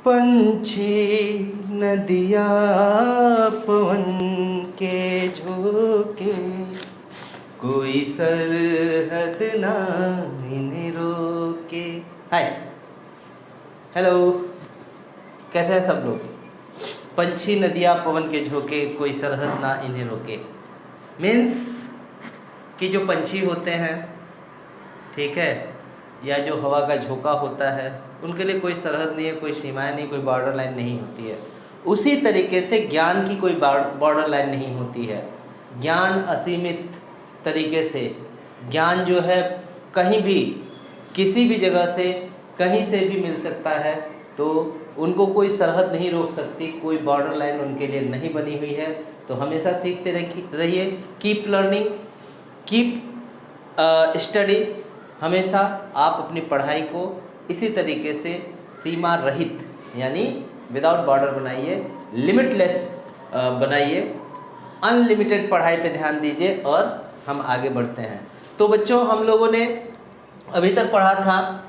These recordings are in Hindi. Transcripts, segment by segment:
पंछी नदिया पवन के झोंके, कोई सरहद ना इन्हें रोके। हाय, हेलो, कैसे हैं सब लोग? पंछी नदिया पवन के झोंके, कोई सरहद ना इन्हें रोके मीन्स कि जो पंछी होते हैं, ठीक है, या जो हवा का झोंका होता है, उनके लिए कोई सरहद नहीं है, कोई सीमाएं नहीं, कोई बॉर्डर लाइन नहीं होती है। उसी तरीके से ज्ञान की कोई बॉर्डर लाइन नहीं होती है। ज्ञान असीमित तरीके से, ज्ञान जो है कहीं भी किसी भी जगह से कहीं से भी मिल सकता है, तो उनको कोई सरहद नहीं रोक सकती, कोई बॉर्डर लाइन उनके लिए नहीं बनी हुई है। तो हमेशा सीखते रहिए, कीप लर्निंग, कीप स्टडी। हमेशा आप अपनी पढ़ाई को इसी तरीके से सीमा रहित यानी विदाउट बॉर्डर बनाइए, लिमिटलेस बनाइए, अनलिमिटेड पढ़ाई पे ध्यान दीजिए और हम आगे बढ़ते हैं। तो बच्चों, हम लोगों ने अभी तक पढ़ा था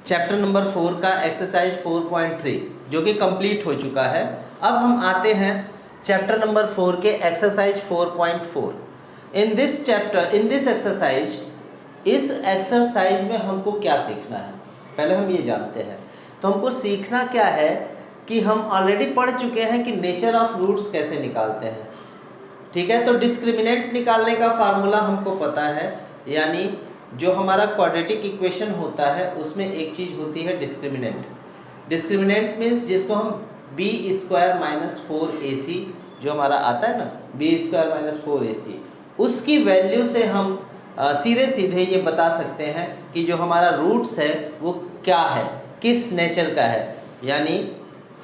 चैप्टर नंबर 4 का एक्सरसाइज 4.3 जो कि कंप्लीट हो चुका है। अब हम आते हैं चैप्टर नंबर 4 के exercise 4.4। In this chapter, in this exercise, इस एक्सरसाइज में हमको क्या सीखना है, पहले हम ये जानते हैं। तो हमको सीखना क्या है कि हम ऑलरेडी पढ़ चुके हैं कि नेचर ऑफ रूट्स कैसे निकालते हैं, ठीक है। तो डिस्क्रिमिनेंट निकालने का फार्मूला हमको पता है, यानी जो हमारा क्वाड्रेटिक इक्वेशन होता है उसमें एक चीज़ होती है डिस्क्रिमिनेंट। डिस्क्रिमिनेंट मीन्स जिसको हम b² माइनस 4ac जो हमारा आता है ना, b² माइनस 4ac, उसकी वैल्यू से हम सीधे सीधे ये बता सकते हैं कि जो हमारा रूट्स है वो क्या है, किस नेचर का है। यानी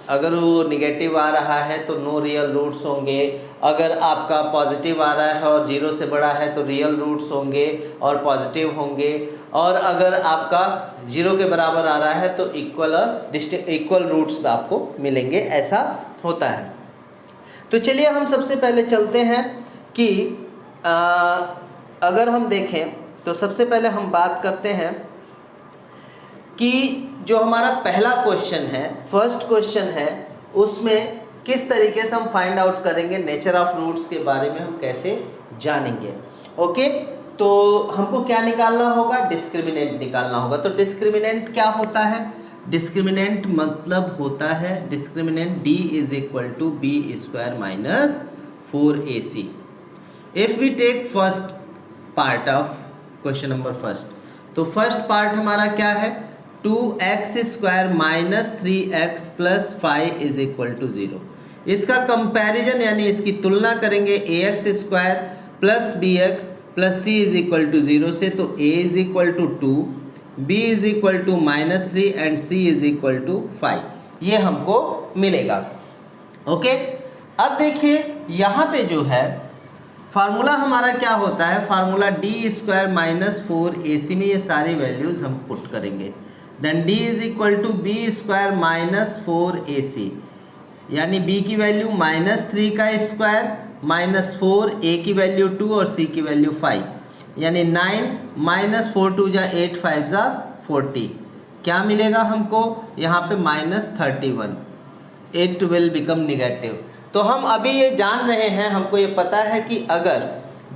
अगर वो निगेटिव आ रहा है तो नो रियल रूट्स होंगे, अगर आपका पॉजिटिव आ रहा है और 0 से बड़ा है तो रियल रूट्स होंगे और पॉजिटिव होंगे, और अगर आपका 0 के बराबर आ रहा है तो इक्वल रूट्स आपको मिलेंगे, ऐसा होता है। तो चलिए हम सबसे पहले चलते हैं कि अगर हम देखें तो सबसे पहले हम बात करते हैं कि जो हमारा पहला क्वेश्चन है, फर्स्ट क्वेश्चन है, उसमें किस तरीके से हम फाइंड आउट करेंगे नेचर ऑफ रूट्स के बारे में, हम कैसे जानेंगे। ओके, तो हमको क्या निकालना होगा, डिस्क्रिमिनेंट निकालना होगा। तो डिस्क्रिमिनेंट क्या होता है? डिस्क्रिमिनेंट मतलब होता है, discriminant d is equal to b² minus 4ac। If we take first part of question number first, तो फर्स्ट पार्ट हमारा क्या है, 2x² minus 3x plus 5 is equal to 0। इसका कंपैरिजन यानी इसकी तुलना करेंगे ax² plus bx plus c is equal to 0 से। तो a is equal to 2, b is equal to minus 3 and c is equal to 5, ये हमको मिलेगा। ओके, अब देखिए यहाँ पे जो है फार्मूला हमारा क्या होता है, फार्मूला d² माइनस 4ac में ये सारी वैल्यूज़ हम पुट करेंगे। Then d is equal to b² minus 4ac, यानी b की वैल्यू माइनस 3 का स्क्वायर माइनस 4, a की वैल्यू 2 और c की वैल्यू 5, यानी 9 माइनस 4 2 जा 8 5 जा 40। क्या मिलेगा हमको यहाँ पे minus 31, it will become negative. तो हम अभी ये जान रहे हैं, हमको ये पता है कि अगर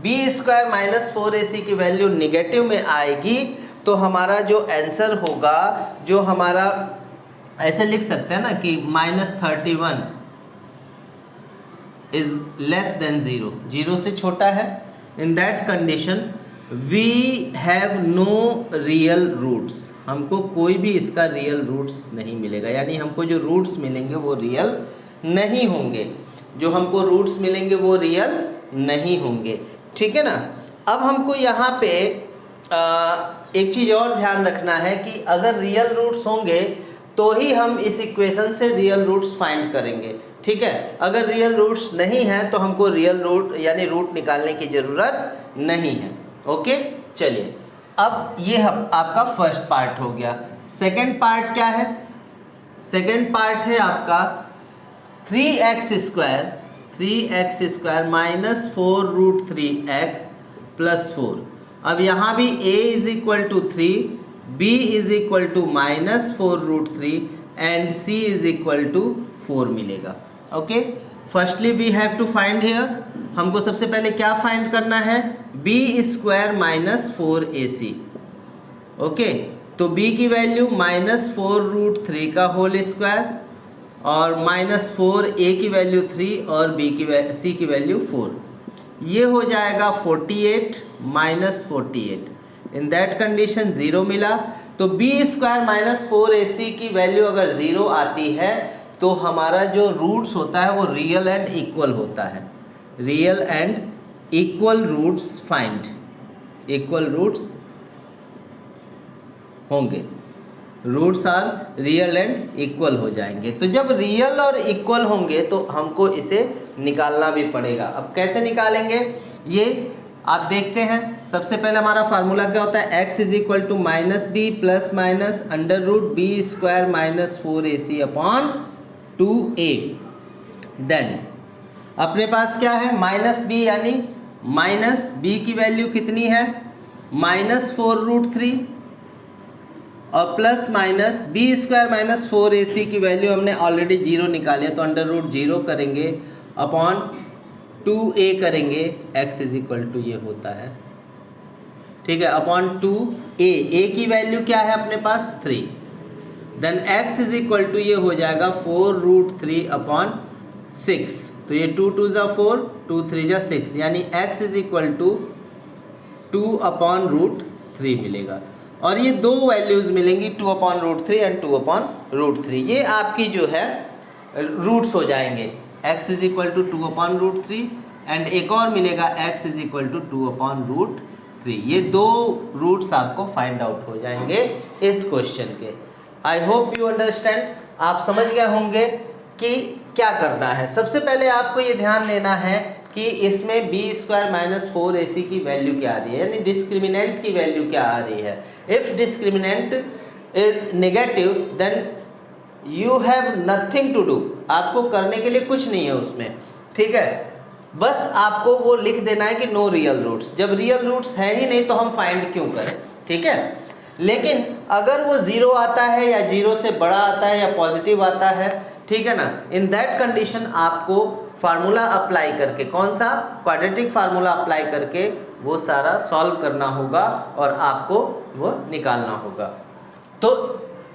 b² माइनस 4ac की वैल्यू निगेटिव में आएगी तो हमारा जो आंसर होगा, जो हमारा ऐसे लिख सकते हैं ना कि माइनस 31 इज लेस देन 0, 0 से छोटा है। In that condition we have no real roots, हमको कोई भी इसका रियल रूट्स नहीं मिलेगा, यानी हमको जो रूट्स मिलेंगे वो रियल नहीं होंगे, जो हमको रूट्स मिलेंगे वो रियल नहीं होंगे, ठीक है ना। अब हमको यहाँ पे एक चीज़ और ध्यान रखना है कि अगर रियल रूट्स होंगे तो ही हम इस इक्वेशन से रियल रूट्स फाइंड करेंगे, ठीक है। अगर रियल रूट्स नहीं हैं तो हमको रियल रूट यानी रूट निकालने की ज़रूरत नहीं है। ओके, चलिए, अब ये आपका फर्स्ट पार्ट हो गया। सेकेंड पार्ट क्या है? सेकेंड पार्ट है आपका 3x² माइनस 4√3x प्लस 4। अब यहाँ भी a is equal to 3, b is equal to minus 4√3, and c is equal to 4 मिलेगा। Okay, firstly we have to find here, हमको सबसे पहले क्या फाइंड करना है, b square minus 4ac। Okay, तो b की वैल्यू -4√3 का होल स्क्वायर और -4a की वैल्यू 3 और c की वैल्यू 4, ये हो जाएगा 48 माइनस 48। इन दैट कंडीशन 0 मिला। तो b स्क्वायर माइनस 4ac की वैल्यू अगर 0 आती है तो हमारा जो रूट्स होता है वो रियल एंड इक्वल होता है। Real and equal roots find, equal roots होंगे, roots are real and equal हो जाएंगे। तो जब रियल और इक्वल होंगे तो हमको इसे निकालना भी पड़ेगा। अब कैसे निकालेंगे ये आप देखते हैं। सबसे पहले हमारा फार्मूला क्या होता है, x is equal to minus b plus minus under root b square minus 4ac upon 2a। Then अपने पास क्या है, माइनस बी, यानी माइनस बी की वैल्यू कितनी है, -4√3 और plus minus b square minus 4ac की वैल्यू हमने ऑलरेडी 0 निकाली है तो अंडर रूट 0 करेंगे अपॉन 2a करेंगे, x इज इक्वल टू ये होता है, ठीक है, अपॉन 2a। a की वैल्यू क्या है अपने पास 3, then x is equal to ये हो जाएगा 4√3 अपॉन 6। तो ये 2 2 ज़ा 4, 2 3 ज़ा 6, यानी x is equal to 2 upon root 3 मिलेगा। और ये दो वैल्यूज़ मिलेंगी 2 upon root 3 and 2 upon root 3, ये आपकी जो है रूट्स हो जाएंगे। x is equal to 2 upon root 3 and एक और मिलेगा x is equal to 2 upon root 3। ये दो रूट्स आपको फाइंड आउट हो जाएंगे इस क्वेश्चन के। आई होप यू अंडरस्टैंड, आप समझ गए होंगे कि क्या करना है। सबसे पहले आपको ये ध्यान देना है कि इसमें बी स्क्वायर माइनस 4ac की वैल्यू क्या आ रही है, यानी डिस्क्रिमिनेंट की वैल्यू क्या आ रही है। If discriminant is negative then you have nothing to do, आपको करने के लिए कुछ नहीं है उसमें, ठीक है, बस आपको वो लिख देना है कि नो रियल रूट्स। जब रियल रूट्स है ही नहीं तो हम फाइंड क्यों करें, ठीक है। लेकिन अगर वो 0 आता है या 0 से बड़ा आता है या पॉजिटिव आता है, ठीक है ना, इन दैट कंडीशन आपको फार्मूला अप्लाई करके, कौन सा, क्वाड्रेटिक फार्मूला अप्लाई करके वो सारा सॉल्व करना होगा और आपको वो निकालना होगा। तो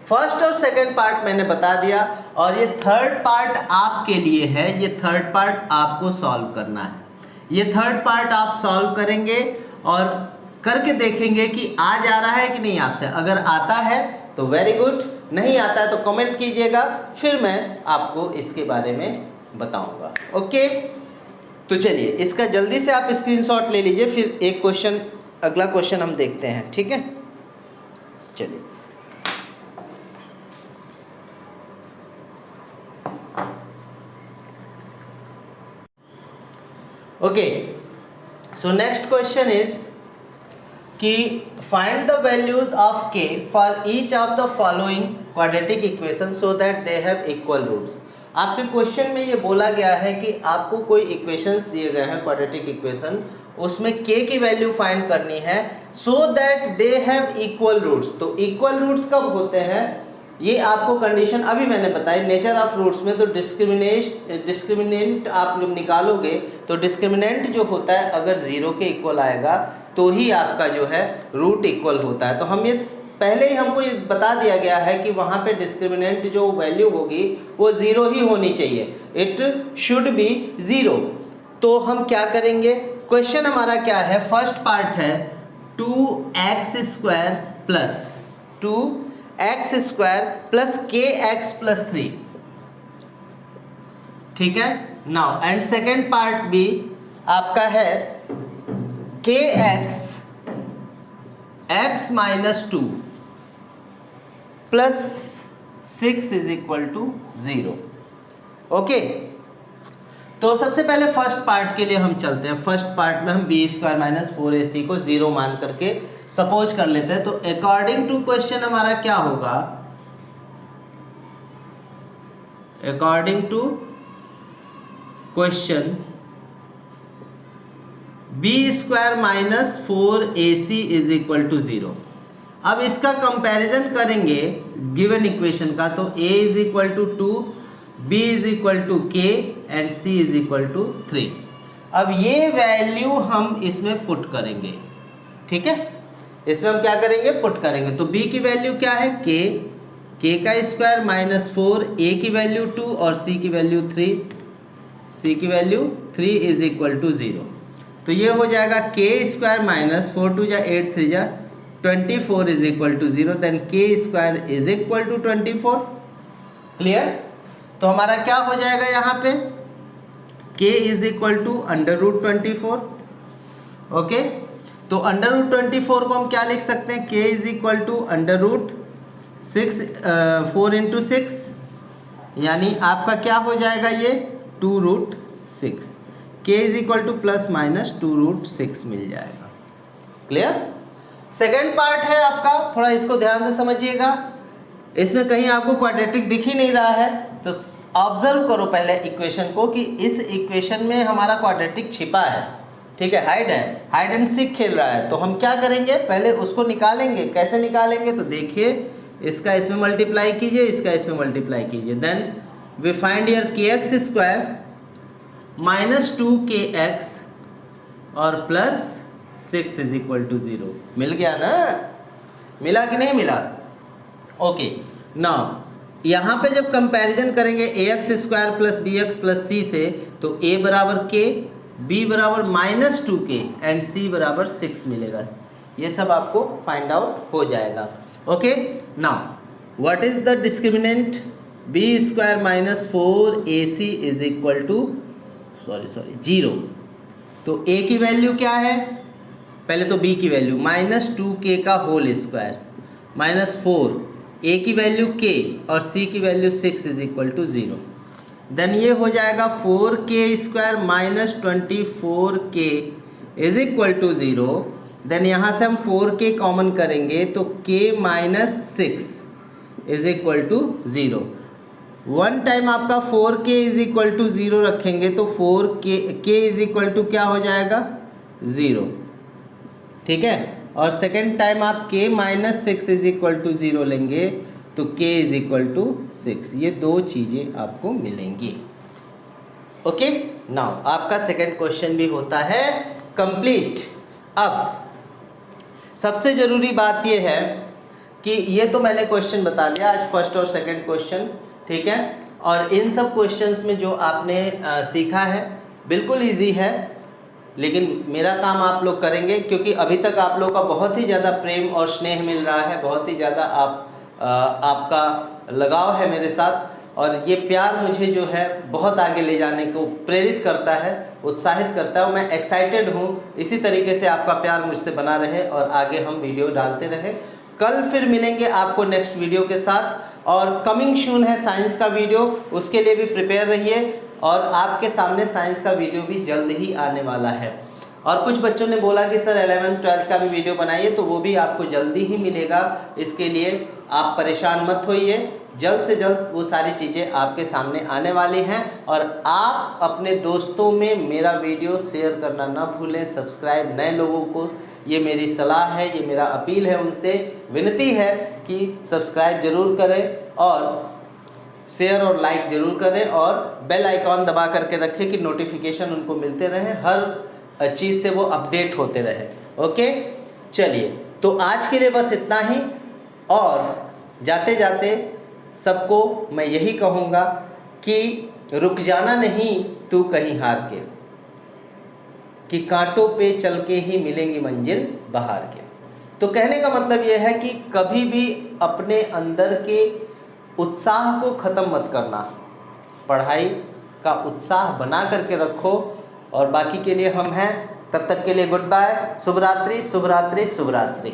फर्स्ट और सेकंड पार्ट मैंने बता दिया और ये थर्ड पार्ट आपके लिए है, ये थर्ड पार्ट आपको सॉल्व करना है। ये थर्ड पार्ट आप सॉल्व करेंगे और करके देखेंगे कि आ जा रहा है कि नहीं आपसे। अगर आता है तो वेरी गुड, नहीं आता है तो कमेंट कीजिएगा, फिर मैं आपको इसके बारे में बताऊंगा। ओके, तो चलिए इसका जल्दी से आप स्क्रीनशॉट ले लीजिए, फिर एक क्वेश्चन, अगला क्वेश्चन हम देखते हैं, ठीक है। चलिए okay, so next question is कि find the values of k for each of the following quadratic equation so that they have equal roots. आपके क्वेश्चन में ये बोला गया है कि आपको कोई इक्वेशंस दिए गए हैं क्वाड्रेटिक इक्वेशन, उसमें k की वैल्यू फाइंड करनी है so that they have equal roots. तो इक्वल रूट्स कब होते हैं, ये आपको कंडीशन अभी मैंने बताई नेचर ऑफ रूट्स में। तो डिस्क्रिमिनेंट आप जब निकालोगे तो डिस्क्रिमिनेंट जो होता है अगर 0 के इक्वल आएगा तो ही आपका जो है रूट इक्वल होता है। तो हम ये पहले ही हमको ये बता दिया गया है कि वहाँ पे डिस्क्रिमिनेंट जो वैल्यू होगी वो 0 ही होनी चाहिए, इट शुड बी 0। तो हम क्या करेंगे, क्वेश्चन हमारा क्या है, फर्स्ट पार्ट है 2x square plus 2x square plus kx plus 3, ठीक है। नाउ एंड सेकेंड पार्ट भी आपका है kx x minus 2 plus 6 is equal to 0। Okay, तो सबसे पहले फर्स्ट पार्ट के लिए हम चलते हैं। फर्स्ट पार्ट में हम बी स्क्वायर माइनस 4ac को 0 मान करके सपोज कर लेते हैं। तो अकॉर्डिंग टू क्वेश्चन हमारा क्या होगा, according to question b square minus 4ac is equal to 0। अब इसका कंपैरिजन करेंगे गिवन इक्वेशन का, तो a is equal to 2, b is equal to k and c is equal to 3। अब ये वैल्यू हम इसमें पुट करेंगे, ठीक है, इसमें हम क्या करेंगे, पुट करेंगे। तो b की वैल्यू क्या है, k का स्क्वायर माइनस 4, a की वैल्यू 2 और c की वैल्यू 3, c की वैल्यू 3 इज इक्वल टू 0। तो ये हो जाएगा k स्क्वायर माइनस 4 2 जा 8 3 जा 24 is equal to 0, then k square is equal to 24। Clear? तो हमारा क्या हो जाएगा यहाँ पे, k is equal to under root 24। Okay, तो अंडर रूट 24 को हम क्या लिख सकते हैं, k is equal to under root 4 into 6, यानी आपका क्या हो जाएगा ये 2 root 6। k is equal to plus minus 2 root 6 मिल जाएगा। क्लियर? सेकेंड पार्ट है आपका, थोड़ा इसको ध्यान से समझिएगा। इसमें कहीं आपको क्वाड्रेटिक दिख ही नहीं रहा है, तो ऑब्जर्व करो पहले इक्वेशन को कि इस इक्वेशन में हमारा क्वाड्रेटिक छिपा है, ठीक है, हाइड एंड सीक खेल रहा है। तो हम क्या करेंगे, पहले उसको निकालेंगे। कैसे निकालेंगे, तो देखिए, इसका इसमें मल्टीप्लाई कीजिए, इसका इसमें मल्टीप्लाई कीजिए, then we find here kx square minus 2kx और प्लस 6 इज इक्वल टू 0। मिल गया ना, मिला कि नहीं मिला? ओके, नाउ यहाँ पे जब कंपैरिजन करेंगे ax square plus bx plus c से, तो a बराबर k, b बराबर माइनस 2k एंड c बराबर 6 मिलेगा। ये सब आपको फाइंड आउट हो जाएगा। Okay, now what is the discriminant, b square minus 4ac is equal to 0। तो a की वैल्यू क्या है, पहले तो b की वैल्यू माइनस 2k का होल स्क्वायर माइनस 4, a की वैल्यू k और c की value 6 is equal to 0। Then ये हो जाएगा 4k square minus 24k is equal to 0। Then यहाँ से हम 4k कॉमन करेंगे तो k minus 6 is equal to 0। One time आपका 4k इज इक्वल टू 0 रखेंगे तो 4k इज इक्वल टू क्या हो जाएगा 0, ठीक है। और सेकेंड टाइम आप k minus 6 is equal to 0 लेंगे तो k इज इक्वल टू 6। ये दो चीज़ें आपको मिलेंगी। ओके, नाउ आपका सेकेंड क्वेश्चन भी होता है कंप्लीट। अब सबसे ज़रूरी बात ये है कि ये तो मैंने क्वेश्चन बता दिया आज, फर्स्ट और सेकेंड क्वेश्चन, ठीक है। और इन सब क्वेश्चंस में जो आपने सीखा है बिल्कुल इजी है, लेकिन मेरा काम आप लोग करेंगे क्योंकि अभी तक आप लोग का बहुत ही ज़्यादा प्रेम और स्नेह मिल रहा है, बहुत ही ज़्यादा आपका लगाव है मेरे साथ, और ये प्यार मुझे जो है बहुत आगे ले जाने को प्रेरित करता है, उत्साहित करता है। मैं एक्साइटेड हूँ इसी तरीके से आपका प्यार मुझसे बना रहे और आगे हम वीडियो डालते रहे। कल फिर मिलेंगे आपको नेक्स्ट वीडियो के साथ, और कमिंग सून है साइंस का वीडियो, उसके लिए भी प्रिपेयर रहिए। और आपके सामने साइंस का वीडियो भी जल्द ही आने वाला है। और कुछ बच्चों ने बोला कि सर 11th 12th का भी वीडियो बनाइए, तो वो भी आपको जल्दी ही मिलेगा। इसके लिए आप परेशान मत होइए, जल्द से जल्द वो सारी चीज़ें आपके सामने आने वाली हैं। और आप अपने दोस्तों में मेरा वीडियो शेयर करना ना भूलें, सब्सक्राइब नए लोगों को, ये मेरी सलाह है, ये मेरा अपील है, उनसे विनती है कि सब्सक्राइब ज़रूर करें और शेयर और लाइक ज़रूर करें, और बेल आइकॉन दबा करके रखें कि नोटिफिकेशन उनको मिलते रहे, हर चीज़ से वो अपडेट होते रहे। ओके, चलिए, तो आज के लिए बस इतना ही। और जाते जाते सबको मैं यही कहूँगा कि रुक जाना नहीं तू कहीं हार के, कि कांटों पे चल के ही मिलेंगी मंजिल बहार के। तो कहने का मतलब यह है कि कभी भी अपने अंदर के उत्साह को ख़त्म मत करना, पढ़ाई का उत्साह बना करके रखो, और बाकी के लिए हम हैं। तब तक के लिए गुड बाय, शुभ रात्रि, शुभ रात्रि, शुभ रात्रि।